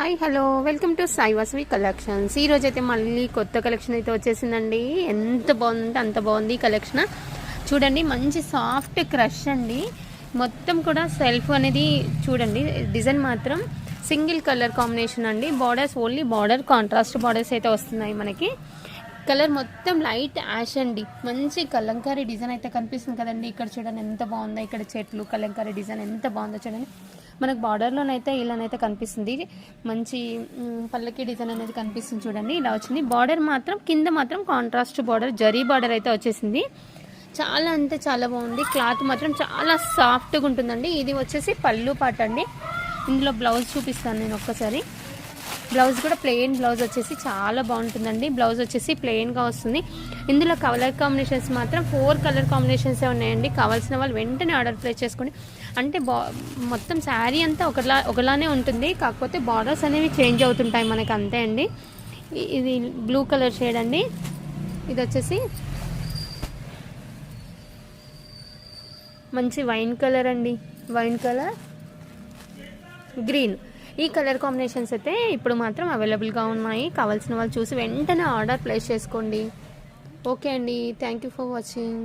Hi hello welcome to Sai Vasavi collections. ఈరోజు అయితే మళ్ళీ కొత్త కలెక్షన్ అయితే వచ్చేసిందండి. ఎంత బాగుందంటే అంత బాగుంది ఈ కలెక్షన్. చూడండి, మంచి సాఫ్ట్ క్రష్ అండి. మొత్తం కూడా సెల్ఫ్ అనేది చూడండి, డిజైన్ మాత్రం సింగిల్ కలర్ కాంబినేషన్ అండి. Borders only border contrast borders అయితే వస్తున్నాయి మనకి. కలర్ మొత్తం లైట్ యాష్ అండి. మంచి కలంకారీ డిజైన్ అయితే కనిపిస్తుంది కదండి. ఇక్కడ చూడండి ఎంత బాగుందో, ఇక్కడ చెట్లు కలంకారీ డిజైన్ ఎంత బాగుందో చూడండి. మనకు బార్డర్లోనైతే ఇలానైతే కనిపిస్తుంది. మంచి పల్లకి డిజైన్ అనేది కనిపిస్తుంది చూడండి. ఇలా వచ్చింది. బార్డర్ మాత్రం కింద మాత్రం కాంట్రాస్ట్ బార్డర్, జరీ బార్డర్ అయితే వచ్చేసింది. చాలా అంటే చాలా బాగుంది. క్లాత్ మాత్రం చాలా సాఫ్ట్గా ఉంటుందండి. ఇది వచ్చేసి పళ్ళు పాట అండి. ఇందులో బ్లౌజ్ చూపిస్తాను నేను ఒక్కసారి. బ్లౌజ్ కూడా ప్లెయిన్ బ్లౌజ్ వచ్చేసి చాలా బాగుంటుందండి. బ్లౌజ్ వచ్చేసి ప్లెయిన్గా వస్తుంది. ఇందులో కలర్ కాంబినేషన్స్ మాత్రం 4 కలర్ కాంబినేషన్సే ఉన్నాయండి. కావాల్సిన వాళ్ళు వెంటనే ఆర్డర్ ప్లేస్ చేసుకోండి. అంటే మొత్తం శారీ అంతా ఒకలానే ఉంటుంది, కాకపోతే బార్డర్స్ అనేవి చేంజ్ అవుతుంటాయి మనకి, అంతే అండి. ఇది బ్లూ కలర్ షేడ్ అండి. ఇది వచ్చేసి మంచి వైన్ కలర్ అండి. వైన్ కలర్, గ్రీన్, ఈ కలర్ కాంబినేషన్స్ అయితే ఇప్పుడు మాత్రం అవైలబుల్గా ఉన్నాయి. కావాల్సిన వాళ్ళు చూసి వెంటనే ఆర్డర్ ప్లేస్ చేసుకోండి. ఓకే అండి, థ్యాంక్ యూ ఫర్ వాచింగ్.